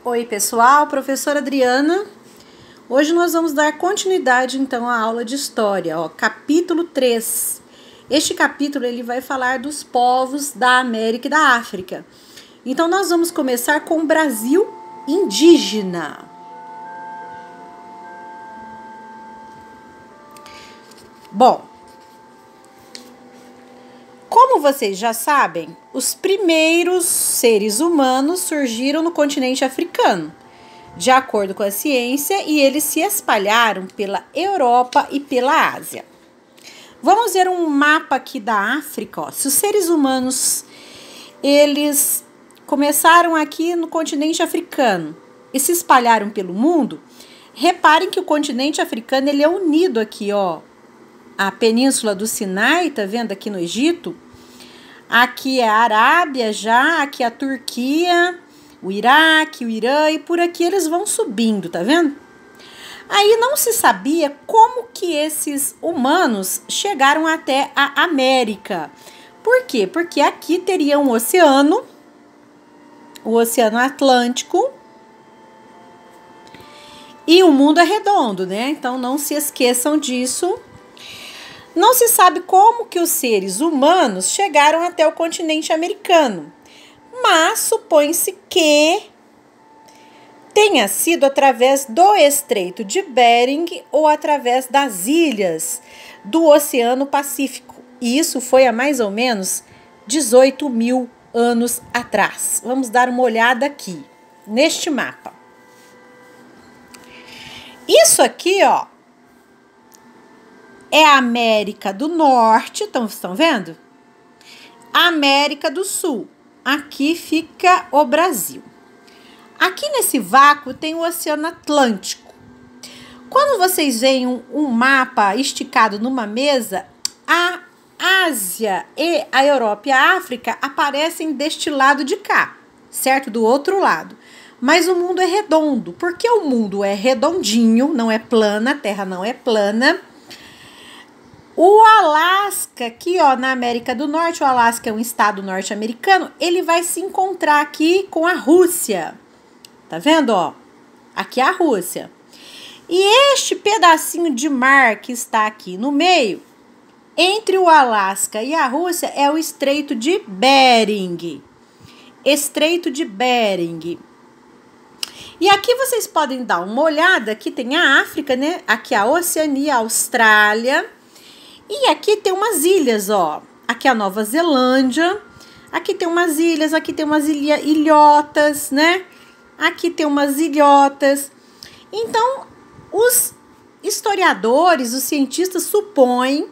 Oi pessoal, professora Adriana. Hoje nós vamos dar continuidade então à aula de história, capítulo 3. Este capítulo ele vai falar dos povos da América e da África. Então nós vamos começar com o Brasil indígena. Bom, como vocês já sabem, os primeiros seres humanos surgiram no continente africano, de acordo com a ciência, e eles se espalharam pela Europa e pela Ásia. Vamos ver um mapa aqui da África. Se os seres humanos eles começaram aqui no continente africano e se espalharam pelo mundo, reparem que o continente africano ele é unido aqui, a península do Sinai, tá vendo aqui no Egito? Aqui é a Arábia já, aqui é a Turquia, o Iraque, o Irã, e por aqui eles vão subindo, tá vendo? Aí não se sabia como que esses humanos chegaram até a América. Por quê? Porque aqui teria um oceano, o Oceano Atlântico, e o mundo é redondo, né? Então não se esqueçam disso. Não se sabe como que os seres humanos chegaram até o continente americano, mas supõe-se que tenha sido através do Estreito de Bering ou através das ilhas do Oceano Pacífico. E isso foi há mais ou menos 18 mil anos atrás. Vamos dar uma olhada aqui, neste mapa. Isso aqui, é a América do Norte, estão vendo? A América do Sul. Aqui fica o Brasil. Aqui nesse vácuo tem o Oceano Atlântico. Quando vocês veem um mapa esticado numa mesa, a Ásia e a Europa e a África aparecem deste lado de cá, certo? Do outro lado. Mas o mundo é redondo. Porque o mundo é redondinho, não é plana, a Terra não é plana. O Alasca, aqui na América do Norte, o Alasca é um estado norte-americano, ele vai se encontrar aqui com a Rússia. Tá vendo, Aqui é a Rússia. E este pedacinho de mar que está aqui no meio, entre o Alasca e a Rússia, é o Estreito de Bering. Estreito de Bering. E aqui vocês podem dar uma olhada, aqui tem a África, né? Aqui a Oceania, a Austrália. E aqui tem umas ilhas, Aqui é a Nova Zelândia. Aqui tem umas ilhas, aqui tem umas ilhotas, né? Aqui tem umas ilhotas. Então, os historiadores, os cientistas supõem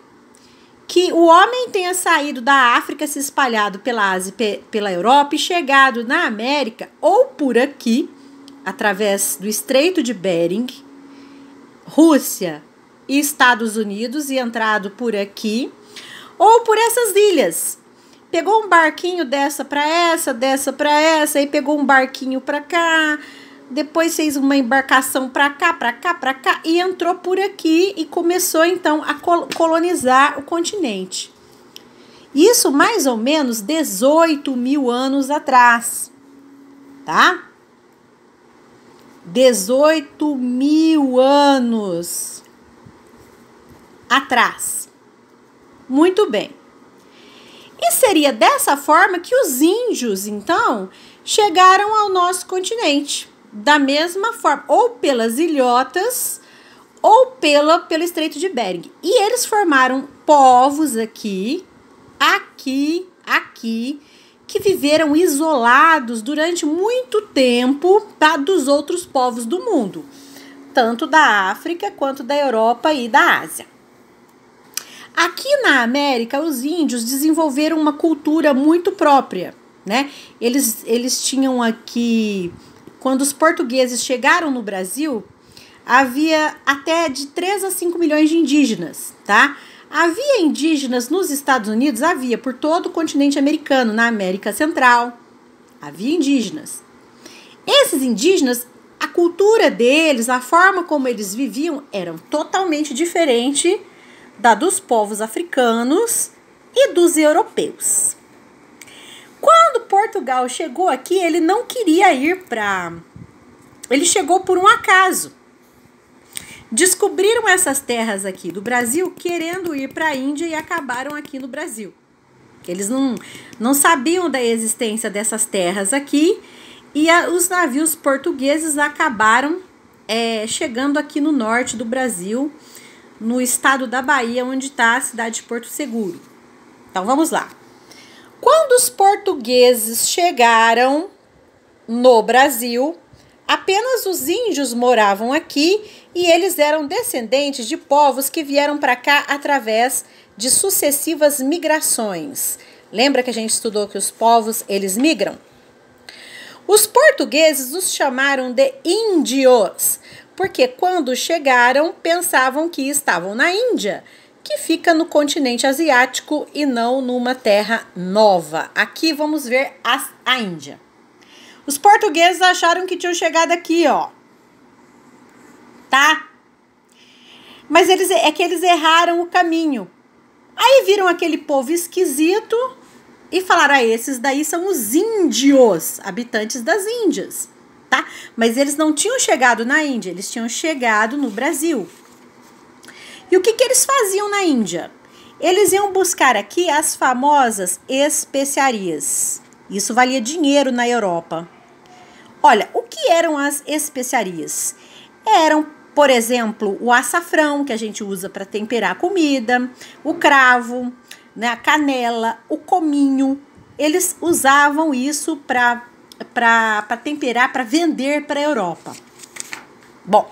que o homem tenha saído da África, se espalhado pela Ásia e pela Europa e chegado na América, ou por aqui, através do Estreito de Bering, Rússia e Estados Unidos, e entrado por aqui, ou por essas ilhas. Pegou um barquinho dessa para essa, aí pegou um barquinho para cá, depois fez uma embarcação para cá, e entrou por aqui e começou então a colonizar o continente. Isso mais ou menos 18 mil anos atrás, tá? 18 mil anos atrás. Muito bem. E seria dessa forma que os índios, então, chegaram ao nosso continente. Da mesma forma, ou pelas ilhotas, ou pelo Estreito de Bering. E eles formaram povos aqui, que viveram isolados durante muito tempo dos outros povos do mundo. Tanto da África, quanto da Europa e da Ásia. Aqui na América, os índios desenvolveram uma cultura muito própria, né? Eles tinham aqui, quando os portugueses chegaram no Brasil, havia até de 3 a 5 milhões de indígenas, tá? Havia indígenas nos Estados Unidos, havia por todo o continente americano, na América Central, havia indígenas. Esses indígenas, a cultura deles, a forma como eles viviam, eram totalmente diferente da dos povos africanos e dos europeus. Quando Portugal chegou aqui, ele não queria ir para ele chegou por um acaso. Descobriram essas terras aqui do Brasil querendo ir para a Índia e acabaram aqui no Brasil. Eles não sabiam da existência dessas terras aqui e os navios portugueses acabaram chegando aqui no norte do Brasil, no estado da Bahia, onde está a cidade de Porto Seguro. Então, vamos lá. Quando os portugueses chegaram no Brasil, apenas os índios moravam aqui e eles eram descendentes de povos que vieram para cá através de sucessivas migrações. Lembra que a gente estudou que os povos, eles migram? Os portugueses os chamaram de índios, porque quando chegaram pensavam que estavam na Índia, que fica no continente asiático e não numa terra nova. Aqui vamos ver a Índia. Os portugueses acharam que tinham chegado aqui, ó. Tá? Mas eles erraram o caminho. Aí viram aquele povo esquisito e falaram, esses daí são os índios, habitantes das Índias, tá? Mas eles não tinham chegado na Índia, eles tinham chegado no Brasil. E o que eles faziam na Índia? Eles iam buscar aqui as famosas especiarias. Isso valia dinheiro na Europa. Olha, o que eram as especiarias? Eram, por exemplo, o açafrão, que a gente usa para temperar a comida, o cravo, né, a canela, o cominho. Eles usavam isso para temperar, para vender para a Europa. Bom,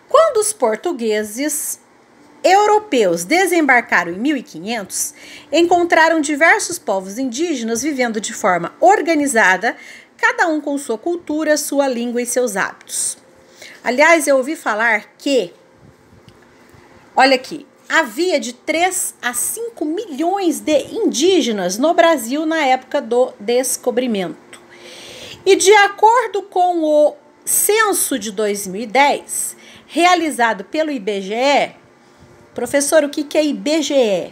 quando os portugueses europeus desembarcaram em 1500, encontraram diversos povos indígenas vivendo de forma organizada, cada um com sua cultura, sua língua e seus hábitos. Aliás, eu ouvi falar que, olha aqui, havia de 3 a 5 milhões de indígenas no Brasil na época do descobrimento. E de acordo com o censo de 2010, realizado pelo IBGE, professor, o que é IBGE?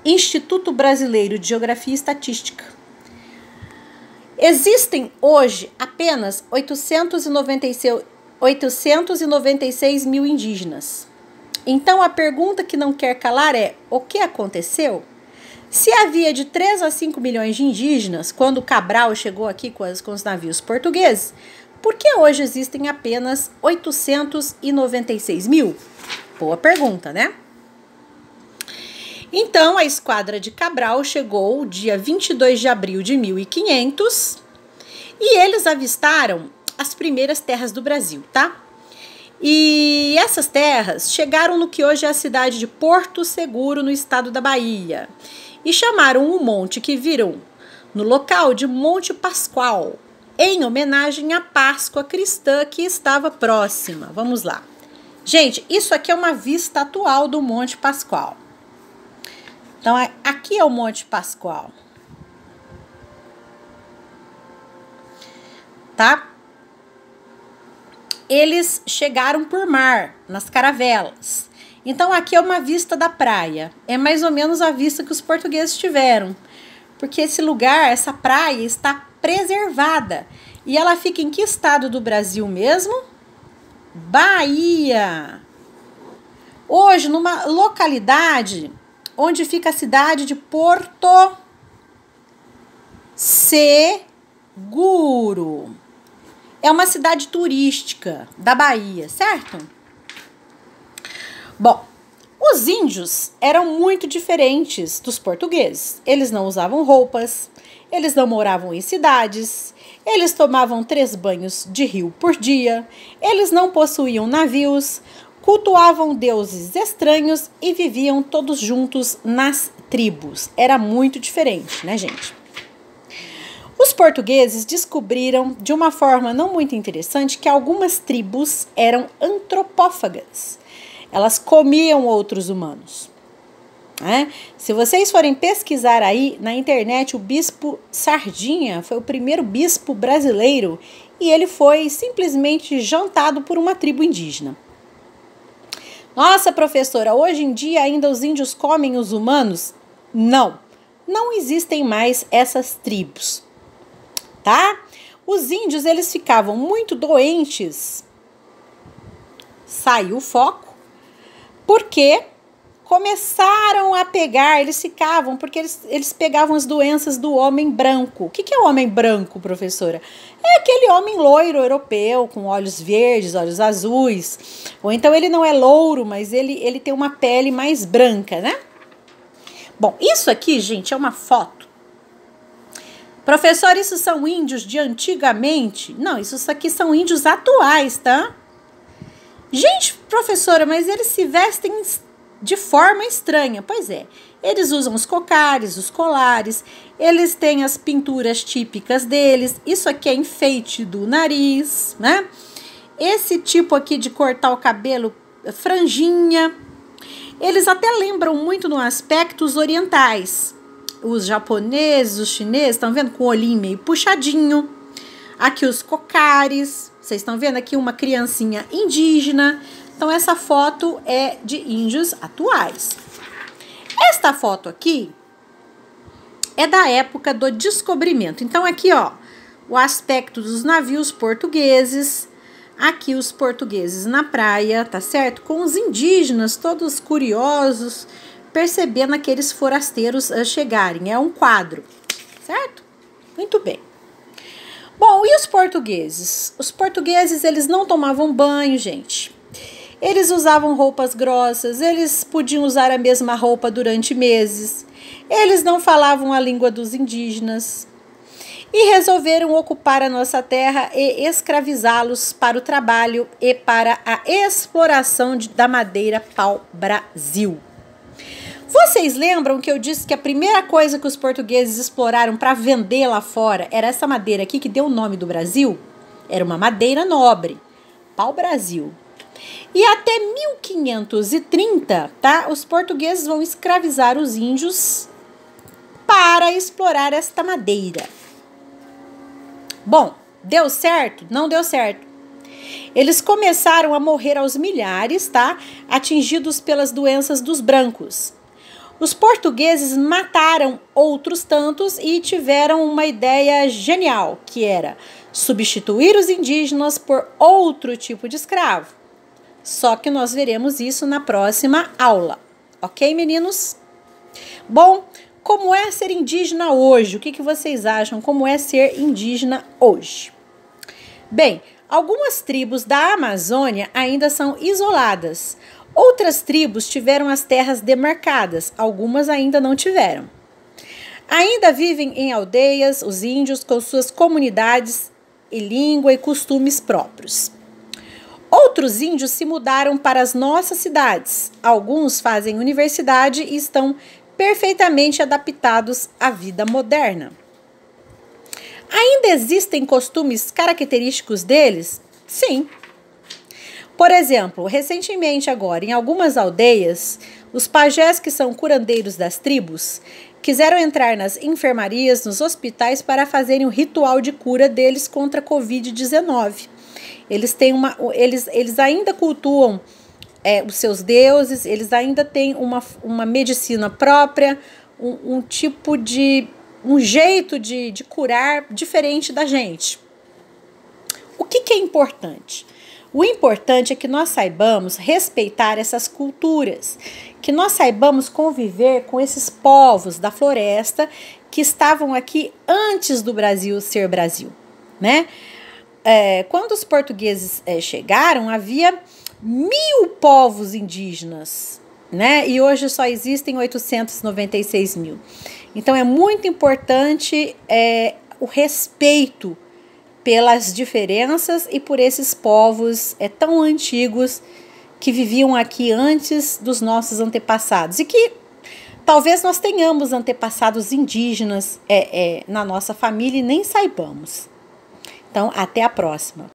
Instituto Brasileiro de Geografia e Estatística. Existem hoje apenas 896 mil indígenas. Então, a pergunta que não quer calar é, o que aconteceu? Se havia de 3 a 5 milhões de indígenas, quando Cabral chegou aqui com os navios portugueses, por que hoje existem apenas 896 mil? Boa pergunta, né? Então, a esquadra de Cabral chegou dia 22 de abril de 1500 e eles avistaram as primeiras terras do Brasil, tá? E essas terras chegaram no que hoje é a cidade de Porto Seguro, no estado da Bahia, e chamaram o monte que viram no local de Monte Pascoal, em homenagem à Páscoa cristã que estava próxima. Vamos lá. Gente, isso aqui é uma vista atual do Monte Pascoal. Então, aqui é o Monte Pascoal. Tá? Eles chegaram por mar, nas caravelas. Então, aqui é uma vista da praia. É mais ou menos a vista que os portugueses tiveram. Porque esse lugar, essa praia, está preservada. E ela fica em que estado do Brasil mesmo? Bahia. Hoje, numa localidade onde fica a cidade de Porto Seguro. É uma cidade turística da Bahia, certo? Bom, os índios eram muito diferentes dos portugueses. Eles não usavam roupas, eles não moravam em cidades, eles tomavam 3 banhos de rio por dia, eles não possuíam navios, cultuavam deuses estranhos e viviam todos juntos nas tribos. Era muito diferente, né, gente? Os portugueses descobriram, de uma forma não muito interessante, que algumas tribos eram antropófagas. Elas comiam outros humanos. Se vocês forem pesquisar aí na internet, o bispo Sardinha foi o primeiro bispo brasileiro e ele foi simplesmente jantado por uma tribo indígena. Nossa, professora, hoje em dia ainda os índios comem os humanos? Não existem mais essas tribos, tá? Os índios, eles ficavam muito doentes, saiu o foco, porque começaram a pegar, eles ficavam, porque eles pegavam as doenças do homem branco. O que é o homem branco, professora? É aquele homem loiro europeu, com olhos verdes, olhos azuis. Ou então ele não é louro, mas ele tem uma pele mais branca, né? Bom, isso aqui, gente, é uma foto. Professor, isso são índios de antigamente? Não, isso aqui são índios atuais, tá? Gente, professora, mas eles se vestem de forma estranha. Pois é, eles usam os cocares, os colares, eles têm as pinturas típicas deles. Isso aqui é enfeite do nariz, né? Esse tipo aqui de cortar o cabelo, franjinha. Eles até lembram muito no aspecto os orientais. Os japoneses, os chineses, estão vendo? Com o olhinho meio puxadinho. Aqui os cocares. Vocês estão vendo aqui uma criancinha indígena. Então, essa foto é de índios atuais. Esta foto aqui é da época do descobrimento. Então, aqui, ó, o aspecto dos navios portugueses. Aqui os portugueses na praia, tá certo? Com os indígenas, todos curiosos, percebendo aqueles forasteiros chegarem. É um quadro, certo? Muito bem. Bom, e os portugueses? Os portugueses, eles não tomavam banho, gente. Eles usavam roupas grossas, eles podiam usar a mesma roupa durante meses. Eles não falavam a língua dos indígenas. E resolveram ocupar a nossa terra e escravizá-los para o trabalho e para a exploração da madeira pau-brasil. Vocês lembram que eu disse que a primeira coisa que os portugueses exploraram para vender lá fora era essa madeira aqui que deu o nome do Brasil? Era uma madeira nobre, pau-brasil. E até 1530, tá? Os portugueses vão escravizar os índios para explorar esta madeira. Bom, deu certo? Não deu certo. Eles começaram a morrer aos milhares, tá? Atingidos pelas doenças dos brancos. Os portugueses mataram outros tantos e tiveram uma ideia genial, que era substituir os indígenas por outro tipo de escravo. Só que nós veremos isso na próxima aula. Ok, meninos? Bom, como é ser indígena hoje? O que vocês acham? Como é ser indígena hoje? Bem, algumas tribos da Amazônia ainda são isoladas. Outras tribos tiveram as terras demarcadas, algumas ainda não tiveram. Ainda vivem em aldeias os índios com suas comunidades e língua e costumes próprios. Outros índios se mudaram para as nossas cidades. Alguns fazem universidade e estão perfeitamente adaptados à vida moderna. Ainda existem costumes característicos deles? Sim. Por exemplo, recentemente agora, em algumas aldeias, os pajés, que são curandeiros das tribos, quiseram entrar nas enfermarias, nos hospitais para fazerem o ritual de cura deles contra a Covid-19. Eles ainda cultuam os seus deuses, eles ainda têm uma medicina própria, um jeito de curar diferente da gente. O que é importante? O importante é que nós saibamos respeitar essas culturas, que nós saibamos conviver com esses povos da floresta que estavam aqui antes do Brasil ser Brasil, né? Quando os portugueses chegaram, havia 1.000 povos indígenas, né? E hoje só existem 896 mil. Então, é muito importante o respeito pelas diferenças e por esses povos tão antigos que viviam aqui antes dos nossos antepassados. E que talvez nós tenhamos antepassados indígenas na nossa família e nem saibamos. Então, até a próxima.